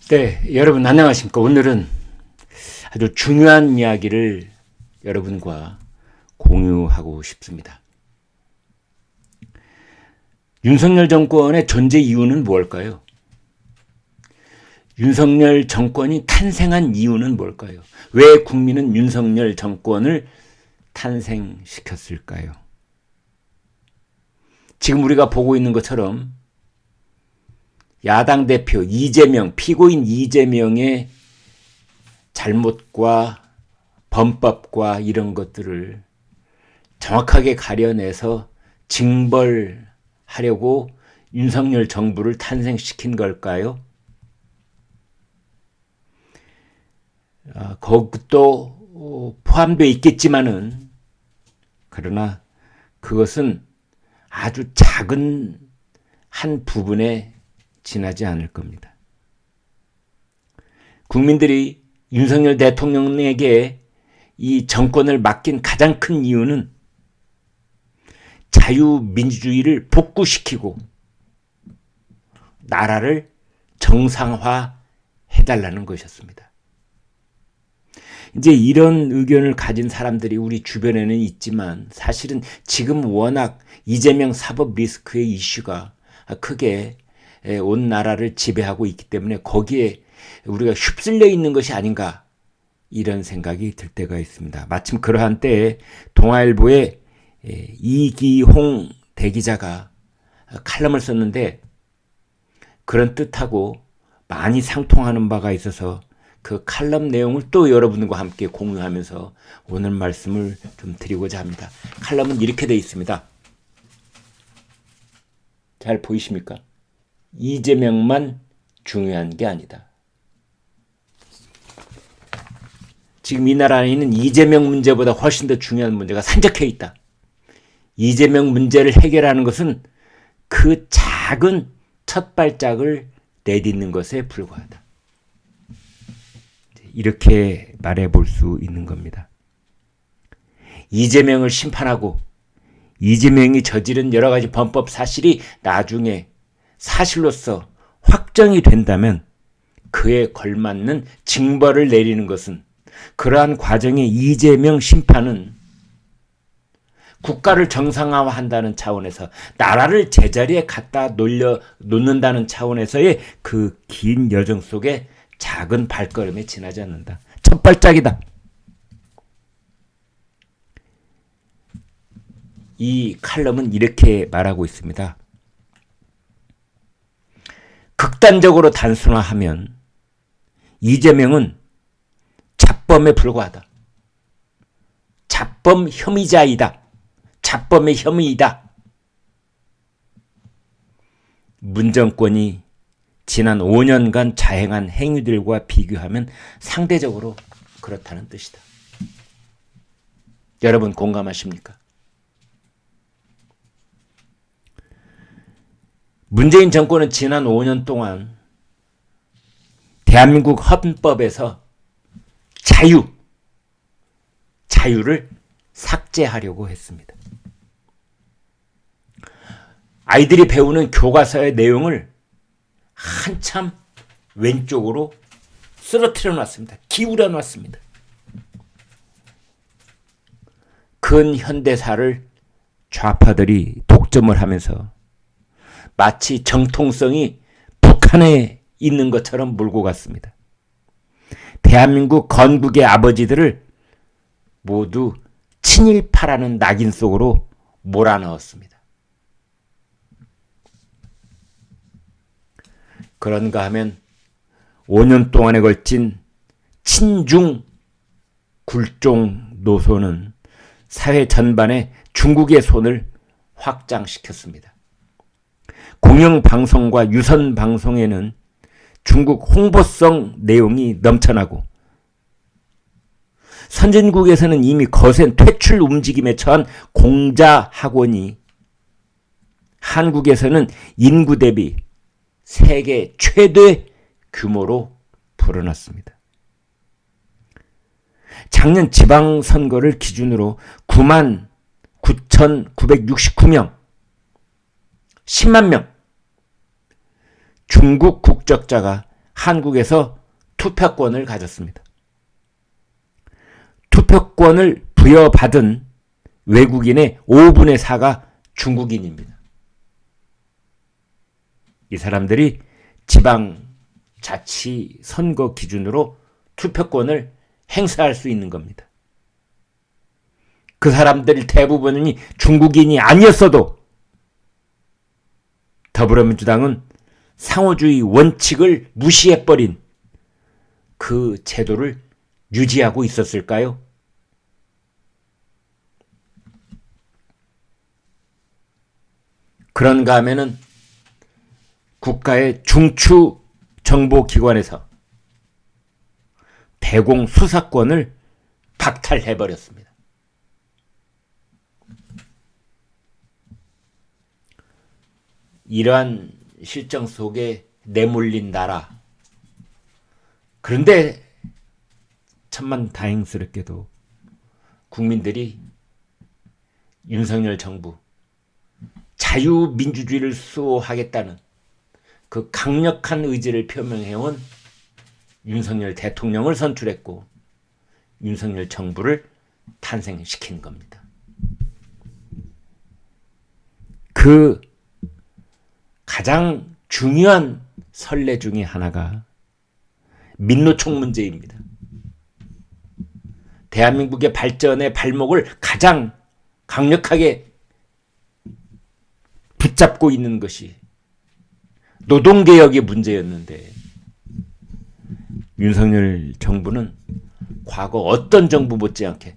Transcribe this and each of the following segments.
네, 여러분 안녕하십니까? 오늘은 아주 중요한 이야기를 여러분과 공유하고 싶습니다. 윤석열 정권의 존재 이유는 무엇일까요? 윤석열 정권이 탄생한 이유는 뭘까요? 왜 국민은 윤석열 정권을 탄생시켰을까요? 지금 우리가 보고 있는 것처럼 야당 대표 이재명, 피고인 이재명의 잘못과 범법과 이런 것들을 정확하게 가려내서 징벌하려고 윤석열 정부를 탄생시킨 걸까요? 그것도 포함되어 있겠지만은, 그러나 그것은 아주 작은 한 부분에 지나지 않을 겁니다. 국민들이 윤석열 대통령에게 이 정권을 맡긴 가장 큰 이유는 자유민주주의를 복구시키고 나라를 정상화해달라는 것이었습니다. 이제 이런 의견을 가진 사람들이 우리 주변에는 있지만, 사실은 지금 워낙 이재명 사법 리스크의 이슈가 크게 온 나라를 지배하고 있기 때문에 거기에 우리가 휩쓸려 있는 것이 아닌가, 이런 생각이 들 때가 있습니다. 마침 그러한 때에 동아일보에 이기홍 대기자가 칼럼을 썼는데, 그런 뜻하고 많이 상통하는 바가 있어서 그 칼럼 내용을 또 여러분과 함께 공유하면서 오늘 말씀을 좀 드리고자 합니다. 칼럼은 이렇게 되어 있습니다. 잘 보이십니까? 이재명만 중요한 게 아니다. 지금 이 나라에는 이재명 문제보다 훨씬 더 중요한 문제가 산적해 있다. 이재명 문제를 해결하는 것은 그 작은 첫 발짝을 내딛는 것에 불과하다. 이렇게 말해볼 수 있는 겁니다. 이재명을 심판하고 이재명이 저지른 여러 가지 범법 사실이 나중에 사실로서 확정이 된다면 그에 걸맞는 징벌을 내리는 것은, 그러한 과정의 이재명 심판은 국가를 정상화한다는 차원에서, 나라를 제자리에 갖다 놓는다는 차원에서의 그 긴 여정 속에 작은 발걸음에 지나지 않는다. 첫 발짝이다. 이 칼럼은 이렇게 말하고 있습니다. 극단적으로 단순화하면 이재명은 잡범에 불과하다. 잡범 혐의자이다. 잡범의 혐의이다. 문정권이 지난 5년간 자행한 행위들과 비교하면 상대적으로 그렇다는 뜻이다. 여러분 공감하십니까? 문재인 정권은 지난 5년 동안 대한민국 헌법에서 자유를 삭제하려고 했습니다. 아이들이 배우는 교과서의 내용을 한참 왼쪽으로 쓰러뜨려 놨습니다. 기울여 놨습니다. 근현대사를 좌파들이 독점을 하면서 마치 정통성이 북한에 있는 것처럼 몰고 갔습니다. 대한민국 건국의 아버지들을 모두 친일파라는 낙인 속으로 몰아넣었습니다. 그런가 하면 5년 동안에 걸친 친중 굴종 노소는 사회 전반에 중국의 손을 확장시켰습니다. 공영방송과 유선방송에는 중국 홍보성 내용이 넘쳐나고, 선진국에서는 이미 거센 퇴출 움직임에 처한 공자학원이 한국에서는 인구 대비 세계 최대 규모로 불어났습니다. 작년 지방선거를 기준으로 99,969명, 10만 명 중국 국적자가 한국에서 투표권을 가졌습니다. 투표권을 부여받은 외국인의 5분의 4가 중국인입니다. 이 사람들이 지방자치 선거 기준으로 투표권을 행사할 수 있는 겁니다. 그 사람들 대부분이 중국인이 아니었어도 더불어민주당은 상호주의 원칙을 무시해버린 그 제도를 유지하고 있었을까요? 그런가 하면은 국가의 중추 정보기관에서 대공 수사권을 박탈해버렸습니다. 이러한 실정 속에 내몰린 나라. 그런데 천만다행스럽게도 국민들이 윤석열 정부 자유민주주의를 수호하겠다는 그 강력한 의지를 표명해온 윤석열 대통령을 선출했고 윤석열 정부를 탄생시킨 겁니다. 그 가장 중요한 선례 중에 하나가 민노총 문제입니다. 대한민국의 발전의 발목을 가장 강력하게 붙잡고 있는 것이 노동개혁의 문제였는데 윤석열 정부는 과거 어떤 정부 못지않게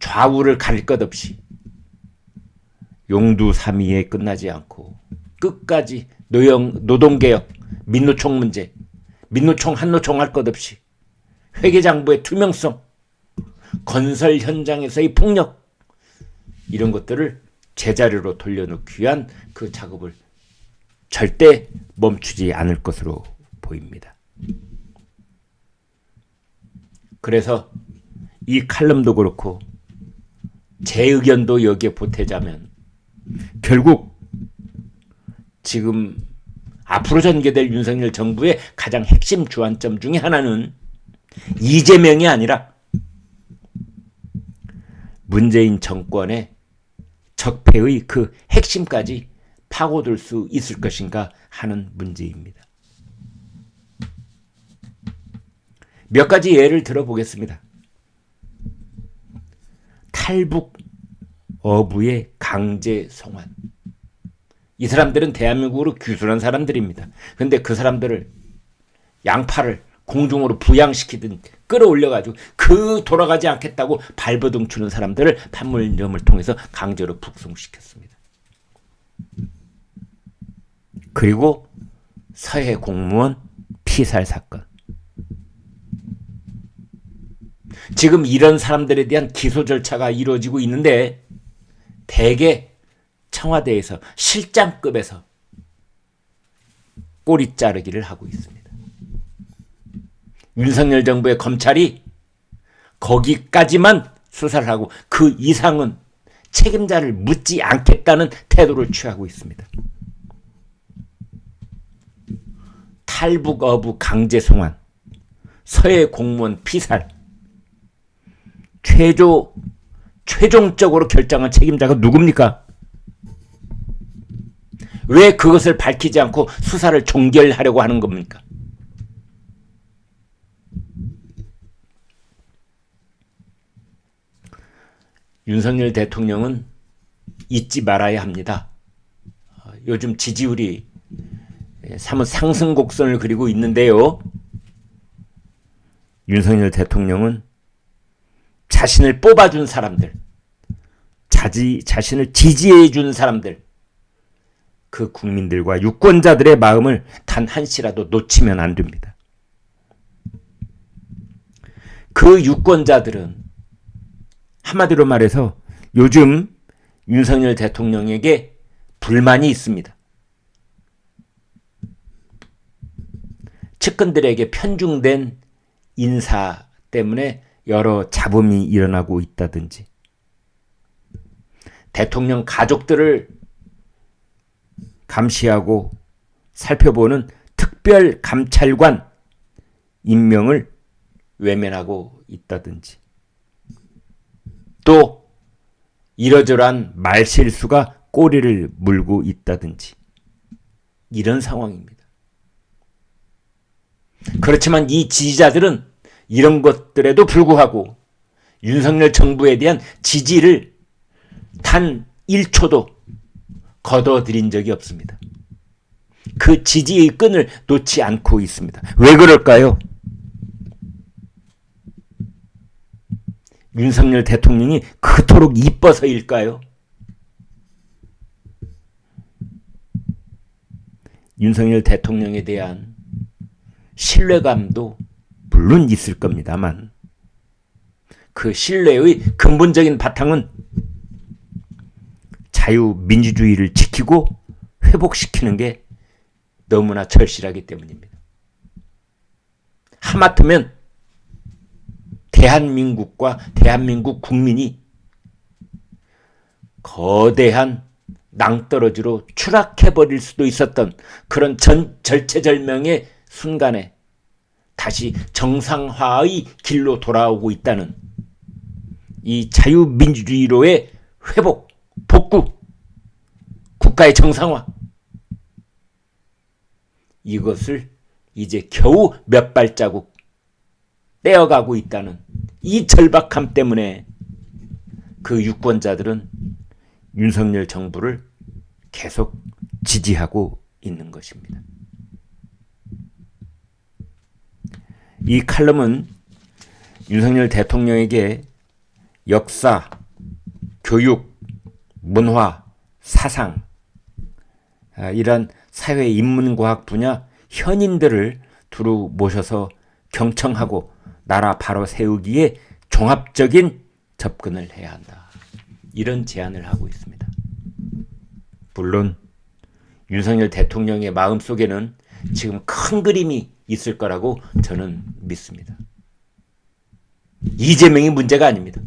좌우를 가릴 것 없이 용두사미에 끝나지 않고 끝까지 노동개혁, 민노총 문제, 민노총 한노총 할 것 없이 회계장부의 투명성, 건설 현장에서의 폭력 이런 것들을 제자리로 돌려놓기 위한 그 작업을 절대 멈추지 않을 것으로 보입니다. 그래서 이 칼럼도 그렇고 제 의견도 여기에 보태자면 결국 지금 앞으로 전개될 윤석열 정부의 가장 핵심 주안점 중에 하나는 이재명이 아니라 문재인 정권의 적폐의 그 핵심까지 파고들 수 있을 것인가 하는 문제입니다. 몇 가지 예를 들어보겠습니다. 탈북 어부의 강제 송환. 이 사람들은 대한민국으로 귀순한 사람들입니다. 그런데 그 사람들을 양파를 공중으로 부양시키든 끌어올려가지고 그 돌아가지 않겠다고 발버둥 치는 사람들을 판문점을 통해서 강제로 북송시켰습니다. 그리고 서해 공무원 피살 사건. 지금 이런 사람들에 대한 기소 절차가 이루어지고 있는데 대개 청와대에서 실장급에서 꼬리 자르기를 하고 있습니다. 윤석열 정부의 검찰이 거기까지만 수사를 하고 그 이상은 책임자를 묻지 않겠다는 태도를 취하고 있습니다. 탈북 어부 강제 송환, 서해 공무원 피살, 최종적으로 결정한 책임자가 누굽니까? 왜 그것을 밝히지 않고 수사를 종결하려고 하는 겁니까? 윤석열 대통령은 잊지 말아야 합니다. 요즘 지지율이 사뭇 상승 곡선을 그리고 있는데요. 윤석열 대통령은 자신을 뽑아준 사람들, 자신을 지지해준 사람들, 그 국민들과 유권자들의 마음을 단 한시라도 놓치면 안 됩니다. 그 유권자들은 한마디로 말해서 요즘 윤석열 대통령에게 불만이 있습니다. 측근들에게 편중된 인사 때문에 여러 잡음이 일어나고 있다든지, 대통령 가족들을 감시하고 살펴보는 특별감찰관 임명을 외면하고 있다든지 또 이러저러한 말실수가 꼬리를 물고 있다든지 이런 상황입니다. 그렇지만 이 지지자들은 이런 것들에도 불구하고 윤석열 정부에 대한 지지를 단 1초도 거둬들인 적이 없습니다. 그 지지의 끈을 놓지 않고 있습니다. 왜 그럴까요? 윤석열 대통령이 그토록 이뻐서일까요? 윤석열 대통령에 대한 신뢰감도 물론 있을 겁니다만 그 신뢰의 근본적인 바탕은 자유민주주의를 지키고 회복시키는 게 너무나 절실하기 때문입니다. 하마터면 대한민국과 대한민국 국민이 거대한 낭떠러지로 추락해버릴 수도 있었던 그런 절체절명의 순간에 다시 정상화의 길로 돌아오고 있다는 이 자유민주주의로의 회복, 복구, 국가의 정상화, 이것을 이제 겨우 몇 발자국 떼어가고 있다는 이 절박함 때문에 그 유권자들은 윤석열 정부를 계속 지지하고 있는 것입니다. 이 칼럼은 윤석열 대통령에게 역사, 교육, 문화, 사상 이런 사회 인문과학 분야 현인들을 두루 모셔서 경청하고 나라 바로 세우기에 종합적인 접근을 해야 한다. 이런 제안을 하고 있습니다. 물론 윤석열 대통령의 마음속에는 지금 큰 그림이 있을 거라고 저는 믿습니다. 이재명이 문제가 아닙니다.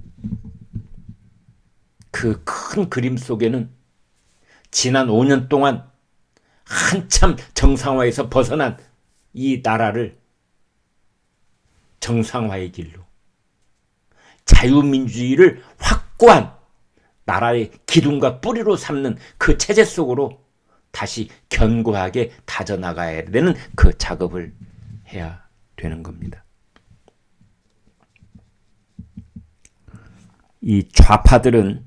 그 큰 그림 속에는 지난 5년 동안 한참 정상화에서 벗어난 이 나라를 정상화의 길로 자유민주주의를 확고한 나라의 기둥과 뿌리로 삼는 그 체제 속으로 다시 견고하게 다져나가야 되는 그 작업을 해야 되는 겁니다. 이 좌파들은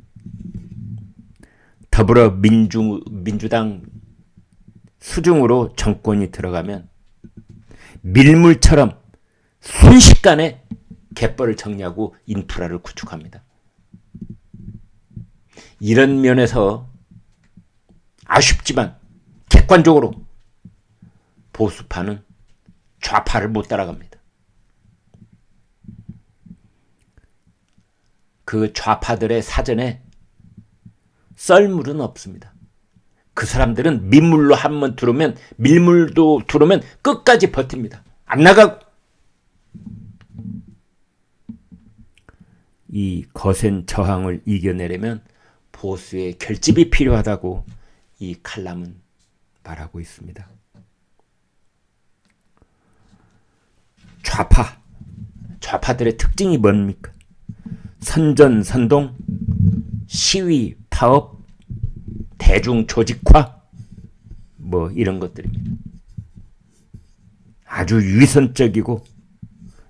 더불어민주당 수중으로 정권이 들어가면 밀물처럼 순식간에 갯벌을 정리하고 인프라를 구축합니다. 이런 면에서 아쉽지만 객관적으로 보수파는 좌파를 못 따라갑니다. 그 좌파들의 사전에 썰물은 없습니다. 그 사람들은 민물로 한번 들어오면 밀물도 들어오면 끝까지 버팁니다. 안 나가고. 이 거센 저항을 이겨내려면 보수의 결집이 필요하다고 이 칼럼은 말하고 있습니다. 좌파들의 특징이 뭡니까? 선전선동, 시위, 파업, 대중 조직화, 뭐 이런 것들입니다. 아주 위선적이고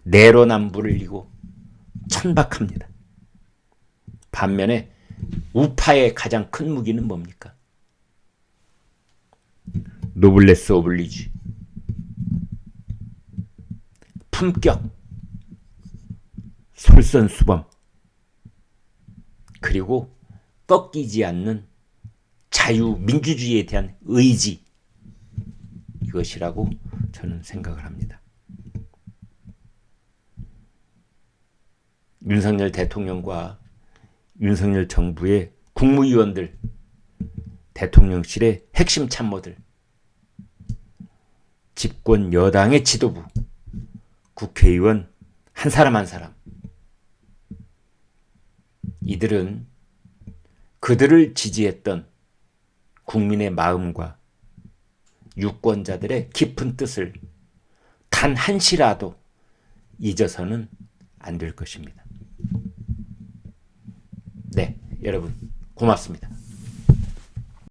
내로남불을 이고 천박합니다. 반면에 우파의 가장 큰 무기는 뭡니까? 노블레스 오블리주, 품격, 솔선수범, 그리고 꺾이지 않는 자유민주주의에 대한 의지, 이것이라고 저는 생각을 합니다. 윤석열 대통령과 윤석열 정부의 국무위원들, 대통령실의 핵심 참모들, 집권 여당의 지도부, 국회의원 한 사람 한 사람, 이들은 그들을 지지했던 국민의 마음과 유권자들의 깊은 뜻을 단 한시라도 잊어서는 안 될 것입니다. 네, 여러분 고맙습니다.